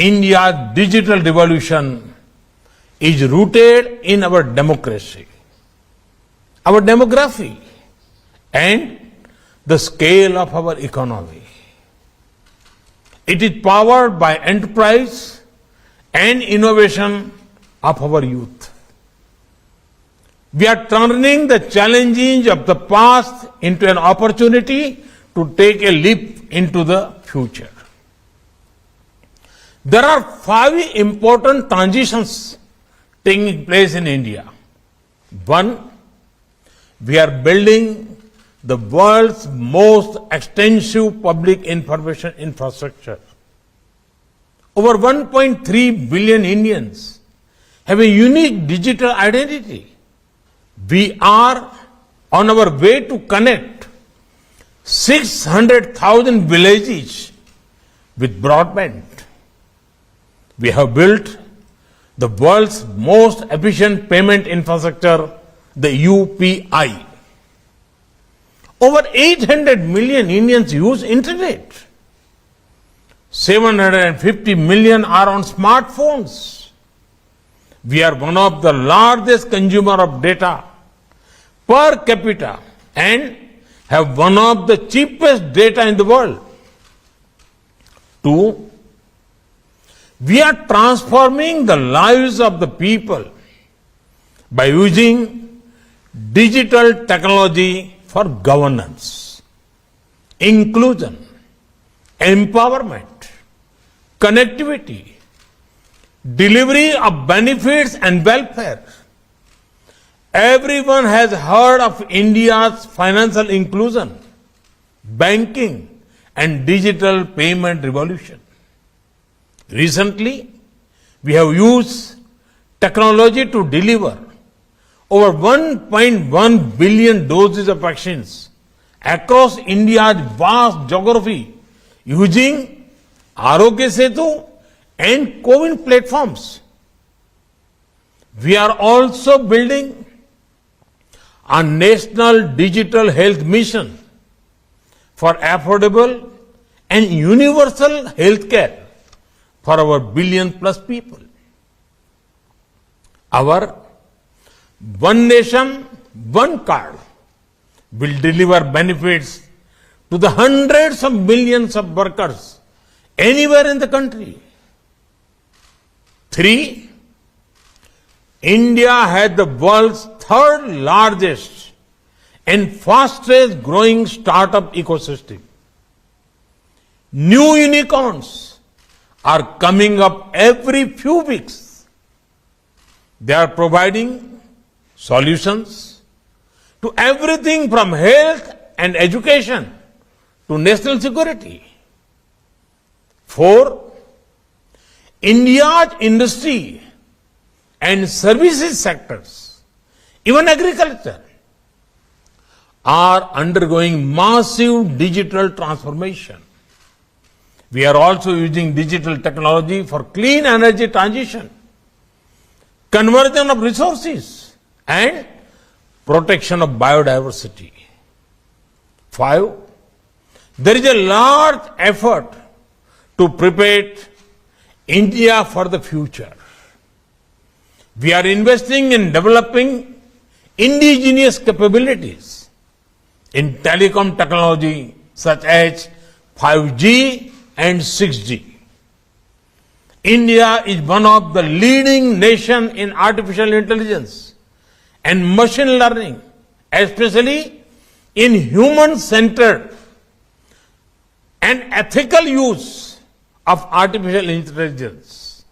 India's digital revolution is rooted in our democracy, our demography, and the scale of our economy. It is powered by enterprise and innovation of our youth. We are turning the challenges of the past into an opportunity to take a leap into the future. There are 5 important transitions taking place in India. 1, we are building the world's most extensive public information infrastructure. Over 1.3 billion Indians have a unique digital identity. We are on our way to connect 600,000 villages with broadband. We have built the world's most efficient payment infrastructure, the UPI. Over 800 million Indians use internet. 750 million are on smartphones. We are one of the largest consumer of data per capita and have one of the cheapest data in the world. 2, we are transforming the lives of the people by using digital technology for governance, inclusion, empowerment, connectivity, delivery of benefits and welfare. Everyone has heard of India's financial inclusion, banking, and digital payment revolution. Recently, we have used technology to deliver over 1.1 billion doses of vaccines across India's vast geography using Arogya Setu and CoWIN platforms. We are also building a national digital health mission for affordable and universal health care for our billion-plus people. Our One Nation, One Card will deliver benefits to the hundreds of millions of workers anywhere in the country. 3, India has the world's 3rd largest and fastest growing startup ecosystem. New unicorns are coming up every few weeks. They are providing solutions to everything from health and education to national security. 4, India's industry and services sectors, even agriculture, are undergoing massive digital transformation. We are also using digital technology for clean energy transition, conversion of resources, and protection of biodiversity. 5, there is a large effort to prepare India for the future. We are investing in developing indigenous capabilities in telecom technology such as 5G and 6G. India is one of the leading nations in artificial intelligence and machine learning, especially in human-centered and ethical use of artificial intelligence.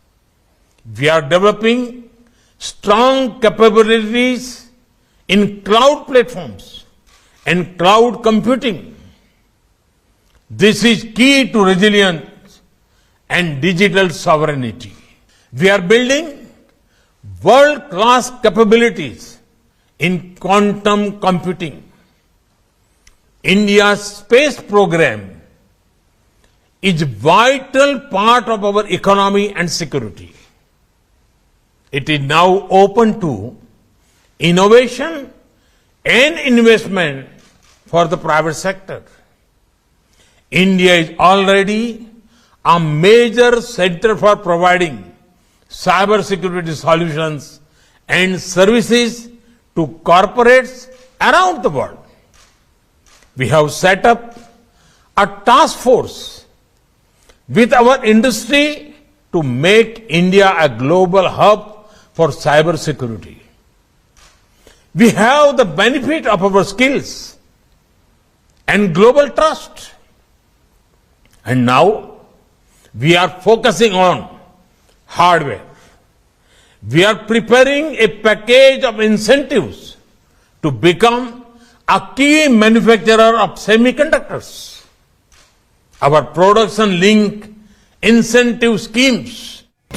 We are developing strong capabilities in cloud platforms and cloud computing. This is key to resilience and digital sovereignty. We are building world-class capabilities in quantum computing. India's space program is a vital part of our economy and security. It is now open to innovation and investment for the private sector. India is already a major center for providing cybersecurity solutions and services to corporates around the world. We have set up a task force with our industry to make India a global hub for cybersecurity. We have the benefit of our skills and global trust. And now we are focusing on hardware. We are preparing a package of incentives to become a key manufacturer of semiconductors. Our production link incentive schemes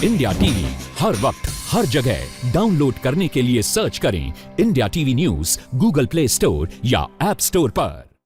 India TV हर वक्त हर जगह download करने के लिए search करें India TV news Google Play Store या App Store पर।